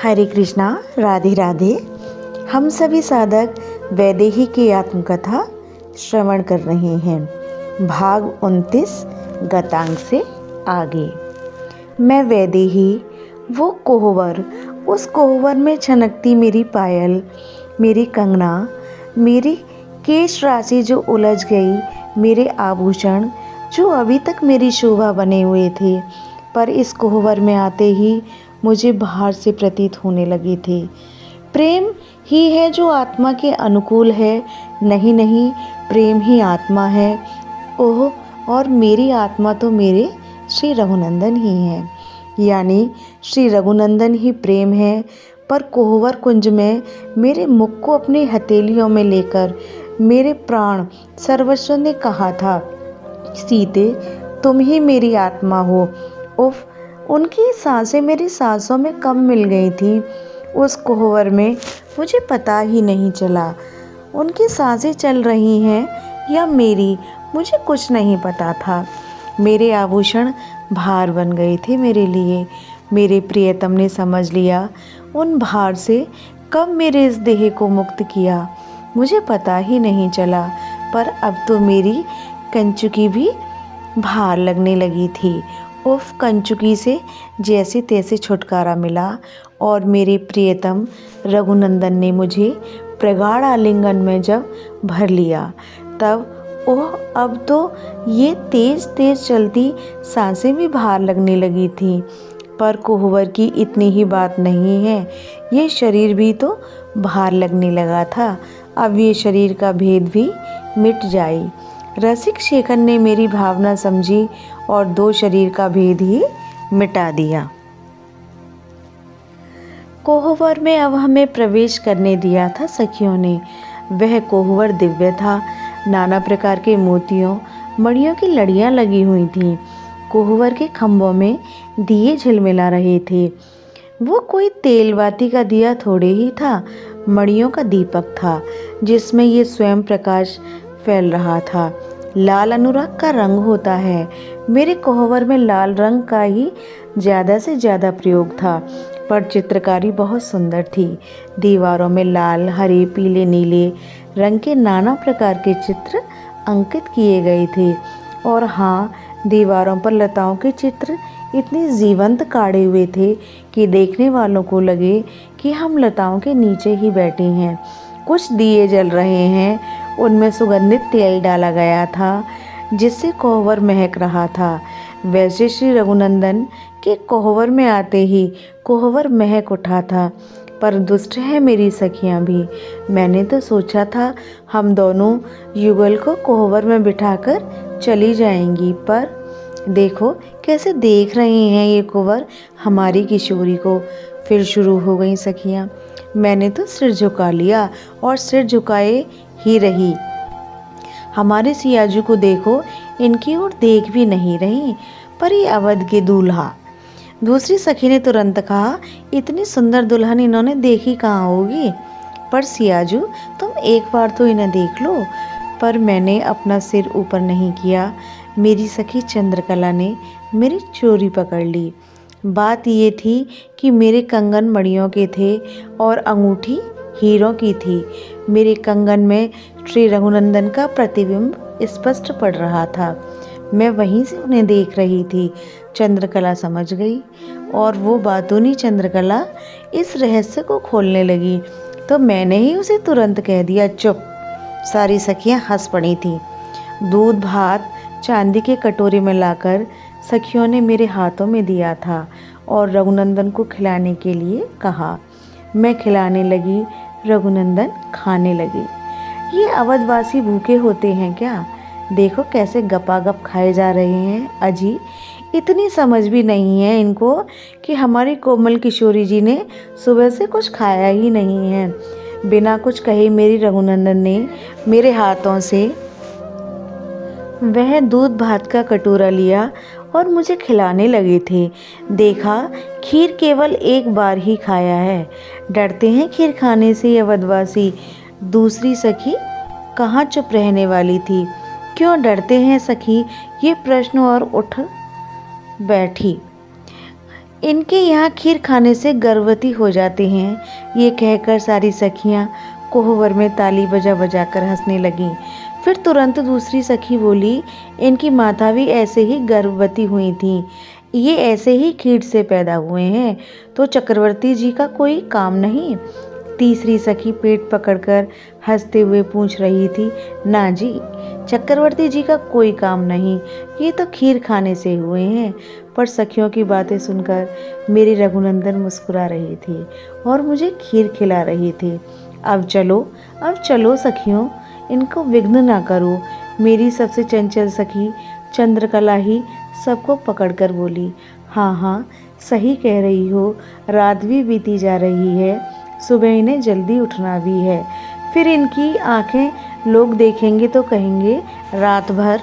हरे कृष्णा, राधे राधे। हम सभी साधक वैदेही की आत्मकथा श्रवण कर रहे हैं। भाग 29 गतांग से आगे। मैं वैदेही, वो कोहबर, उस कोहबर में छनकती मेरी पायल, मेरी कंगना, मेरी केश राशि जो उलझ गई, मेरे आभूषण जो अभी तक मेरी शोभा बने हुए थे, पर इस कोहबर में आते ही मुझे बाहर से प्रतीत होने लगे थे। प्रेम ही है जो आत्मा के अनुकूल है। नहीं नहीं, प्रेम ही आत्मा है। ओह, और मेरी आत्मा तो मेरे श्री रघुनंदन ही है, यानी श्री रघुनंदन ही प्रेम है। पर कोहबर कुंज में मेरे मुख को अपनी हथेलियों में लेकर मेरे प्राण सर्वस्व ने कहा था, सीते तुम ही मेरी आत्मा हो। उफ, उनकी सांसें मेरी सांसों में कब मिल गई थी। उस कोहबर में मुझे पता ही नहीं चला उनकी सांसें चल रही हैं या मेरी, मुझे कुछ नहीं पता था। मेरे आभूषण भार बन गए थे मेरे लिए। मेरे प्रियतम ने समझ लिया उन भार से, कब मेरे इस देह को मुक्त किया मुझे पता ही नहीं चला। पर अब तो मेरी कंचुकी भी भार लगने लगी थी। उफ, कंचुकी से जैसे तैसे छुटकारा मिला और मेरे प्रियतम रघुनंदन ने मुझे प्रगाढ़ आलिंगन में जब भर लिया, तब ओह, अब तो ये तेज तेज चलती सांसें भी भार लगने लगी थी। पर कोहबर की इतनी ही बात नहीं है, ये शरीर भी तो भार लगने लगा था। अब ये शरीर का भेद भी मिट जाए। रसिक शेखर ने मेरी भावना समझी और दो शरीर का भेद ही मिटा दिया। कोहबर में अब हमें प्रवेश करने दिया था सखियों ने। वह कोहबर दिव्य था। नाना प्रकार के मोतियों मणियों की लड़ियां लगी हुई थीं। कोहबर के खंभों में दिए झिलमिला रहे थे। वो कोई तेलबाती का दिया थोड़े ही था, मणियों का दीपक था जिसमें ये स्वयं प्रकाश फैल रहा था। लाल अनुराग का रंग होता है। मेरे कोहबर में लाल रंग का ही ज़्यादा से ज़्यादा प्रयोग था, पर चित्रकारी बहुत सुंदर थी। दीवारों में लाल, हरे, पीले, नीले रंग के नाना प्रकार के चित्र अंकित किए गए थे। और हाँ, दीवारों पर लताओं के चित्र इतने जीवंत काढ़े हुए थे कि देखने वालों को लगे कि हम लताओं के नीचे ही बैठे हैं। कुछ दिए जल रहे हैं, उनमें सुगंधित तेल डाला गया था जिससे कोहबर महक रहा था। वैसे श्री रघुनंदन के कोहबर में आते ही कोहबर महक उठा था। पर दुष्ट है मेरी सखियां भी। मैंने तो सोचा था हम दोनों युगल को कोहबर में बिठाकर चली जाएंगी, पर देखो कैसे देख रहे हैं ये कुंवर हमारी किशोरी को। फिर शुरू हो गई सखियां। मैंने तो सिर झुका लिया और सिर झुकाए ही रही। हमारे सियाजू को देखो, इनकी ओर देख भी नहीं रही। पर ये अवध के दूल्हा। दूसरी सखी ने तुरंत कहा, इतनी सुंदर दुल्हन इन्होंने देखी कहाँ होगी। पर सियाजू, तुम एक बार तो इन्हें देख लो। पर मैंने अपना सिर ऊपर नहीं किया। मेरी सखी चंद्रकला ने मेरी चोरी पकड़ ली। बात ये थी कि मेरे कंगन मणियों के थे और अंगूठी हीरों की थी। मेरे कंगन में श्री रघुनंदन का प्रतिबिंब स्पष्ट पड़ रहा था। मैं वहीं से उन्हें देख रही थी। चंद्रकला समझ गई और वो बातूनी चंद्रकला इस रहस्य को खोलने लगी, तो मैंने ही उसे तुरंत कह दिया, चुप। सारी सखियां हंस पड़ी थीं। दूध भात चांदी के कटोरे में लाकर सखियों ने मेरे हाथों में दिया था और रघुनंदन को खिलाने के लिए कहा। मैं खिलाने लगी, रघुनंदन खाने लगे। ये अवधवासी भूखे होते हैं क्या? देखो कैसे गपागप खाए जा रहे हैं। अजी, इतनी समझ भी नहीं है इनको कि हमारी कोमल किशोरी जी ने सुबह से कुछ खाया ही नहीं है। बिना कुछ कहे मेरी रघुनंदन ने मेरे हाथों से वह दूध भात का कटोरा लिया और मुझे खिलाने लगे थे। देखा, खीर केवल एक बार ही खाया है। डरते हैं खीर खाने से ये वदवासी। दूसरी सखी कहाँ चुप रहने वाली थी। क्यों डरते हैं सखी, ये प्रश्न और उठ बैठी। इनके यहाँ खीर खाने से गर्भवती हो जाती हैं। ये कहकर सारी सखियाँ कोहबर में ताली बजा बजा कर हंसने लगीं। फिर तुरंत दूसरी सखी बोली, इनकी माता भी ऐसे ही गर्भवती हुई थी, ये ऐसे ही कीट से पैदा हुए हैं, तो चक्रवर्ती जी का कोई काम नहीं। तीसरी सखी पेट पकड़कर हंसते हुए पूछ रही थी, ना जी, चक्रवर्ती जी का कोई काम नहीं, ये तो खीर खाने से हुए हैं। पर सखियों की बातें सुनकर मेरी रघुनंदन मुस्कुरा रही थी और मुझे खीर खिला रही थी। अब चलो सखियों, इनको विघ्न ना करो। मेरी सबसे चंचल सखी चंद्रकला ही सबको पकड़कर बोली, हाँ हाँ, सही कह रही हो, रात भी बीती जा रही है, सुबह इन्हें जल्दी उठना भी है। फिर इनकी आंखें लोग देखेंगे तो कहेंगे, रात भर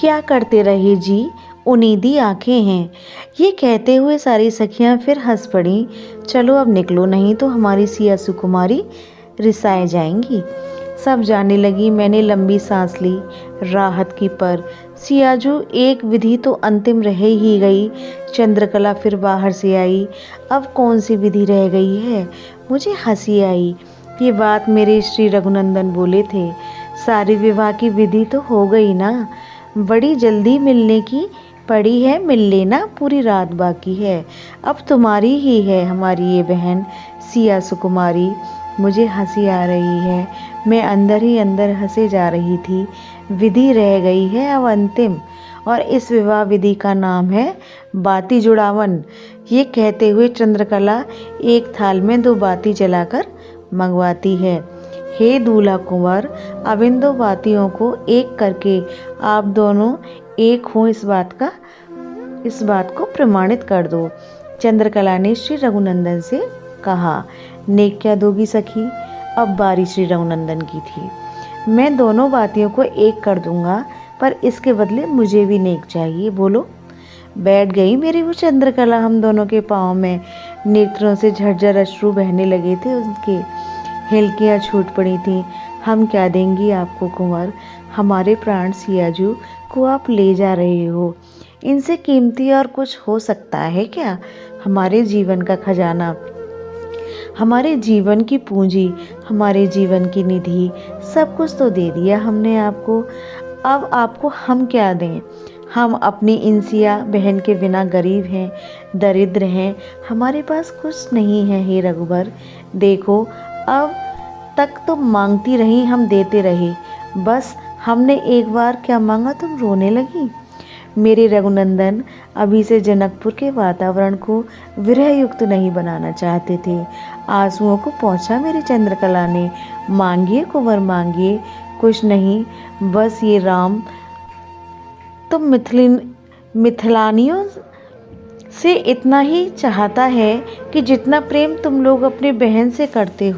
क्या करते रहे जी, उनीदी आंखें हैं। ये कहते हुए सारी सखियां फिर हंस पड़ी। चलो अब निकलो, नहीं तो हमारी सिया सुकुमारी रिसाए जाएंगी। सब जाने लगी। मैंने लंबी सांस ली, राहत की। पर सियाजू, एक विधि तो अंतिम रह ही गई। चंद्रकला फिर बाहर से आई। अब कौन सी विधि रह गई है? मुझे हंसी आई। ये बात मेरे श्री रघुनंदन बोले थे। सारी विवाह की विधि तो हो गई ना, बड़ी जल्दी मिलने की पड़ी है, मिल लेना, पूरी रात बाकी है। अब तुम्हारी ही है हमारी ये बहन सिया सुकुमारी। मुझे हंसी आ रही है, मैं अंदर ही अंदर हंसे जा रही थी। विधि रह गई है अब अंतिम, और इस विवाह विधि का नाम है बाती जुड़ावन। ये कहते हुए चंद्रकला एक थाल में 2 बाती जलाकर मंगवाती है। हे दूल्हा कुंवर, अब इन 2 बातियों को एक करके आप दोनों एक हो, इस बात को प्रमाणित कर दो। चंद्रकला ने श्री रघुनंदन से कहा। नेक क्या दोगी सखी? अब बारी श्री रघुनंदन की थी। मैं दोनों बातियों को एक कर दूंगा, पर इसके बदले मुझे भी नेक चाहिए, बोलो। बैठ गई मेरी वो चंद्रकला हम दोनों के पाँव में। नेत्रों से झरझर अश्रु बहने लगे थे उनके, हिलकियाँ छूट पड़ी थीं। हम क्या देंगी आपको कुंवर? हमारे प्राण सियाजू को आप ले जा रहे हो, इनसे कीमती और कुछ हो सकता है क्या? हमारे जीवन का खजाना, हमारे जीवन की पूंजी, हमारे जीवन की निधि, सब कुछ तो दे दिया हमने आपको। अब आपको हम क्या दें? हम अपनी इन सिया बहन के बिना गरीब हैं, दरिद्र हैं, हमारे पास कुछ नहीं है। हे रघुबर, देखो, अब तक तो मांगती रही, हम देते रहे, बस हमने एक बार क्या मांगा तुम रोने लगी। मेरे रघुनंदन अभी से जनकपुर के वातावरण को विरह युक्त नहीं बनाना चाहते थे। आंसुओं को पोंछा मेरी चंद्रकला ने। मांगिए कुंवर मांगिए, कुछ नहीं, बस ये राम तुम मिथिलानियों से इतना ही चाहता है कि जितना प्रेम तुम लोग अपने बहन से करते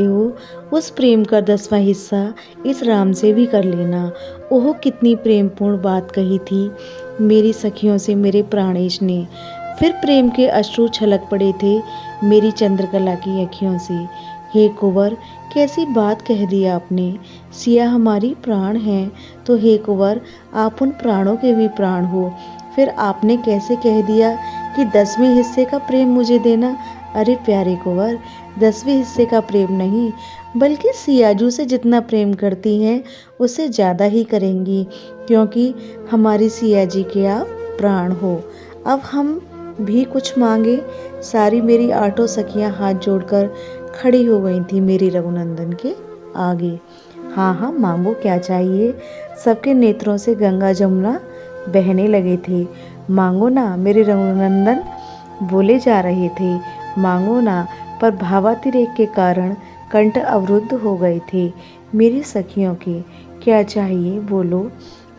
हो, उस प्रेम का 10वां हिस्सा इस राम से भी कर लेना। ओह, कितनी प्रेमपूर्ण बात कही थी मेरी सखियों से मेरे प्राणेश ने। फिर प्रेम के अश्रु छलक पड़े थे मेरी चंद्रकला की अखियों से। हे कुंवर, कैसी बात कह दी आपने। सिया हमारी प्राण हैं, तो हे कुंवर, आप उन प्राणों के भी प्राण हो। फिर आपने कैसे कह दिया कि 10वें हिस्से का प्रेम मुझे देना? अरे प्यारे कुंवर, 10वें हिस्से का प्रेम नहीं, बल्कि सियाजू से जितना प्रेम करती हैं उससे ज़्यादा ही करेंगी, क्योंकि हमारी सिया जी के आप प्राण हो। अब हम भी कुछ मांगे। सारी मेरी 8 सखियां हाथ जोड़कर खड़ी हो गई थी मेरी रघुनंदन के आगे। हाँ हाँ, मांगो, क्या चाहिए? सबके नेत्रों से गंगा जमुना बहने लगे थे। मांगो ना, मेरे रघुनंदन बोले जा रहे थे, मांगो ना। पर भावातिरेक के कारण कंठ अवरुद्ध हो गए थे मेरी सखियों के। क्या चाहिए, बोलो।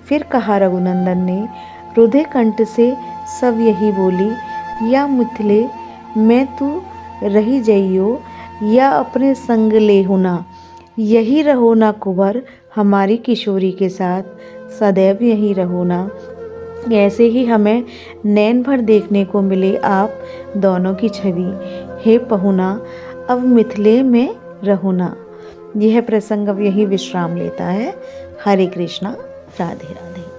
फिर कहा रघुनंदन ने रुधे कंठ से। सब यही बोली, या मिथिले मैं तू रही जइयो, या अपने संग ले होना। यही रहो ना कुंवर हमारी किशोरी के साथ, सदैव यही रहो ना। ऐसे ही हमें नैन भर देखने को मिले आप दोनों की छवि। हे पहुना, अब मिथिले में रहो ना। यह प्रसंग अब यही विश्राम लेता है। हरे कृष्णा। राधे राधे।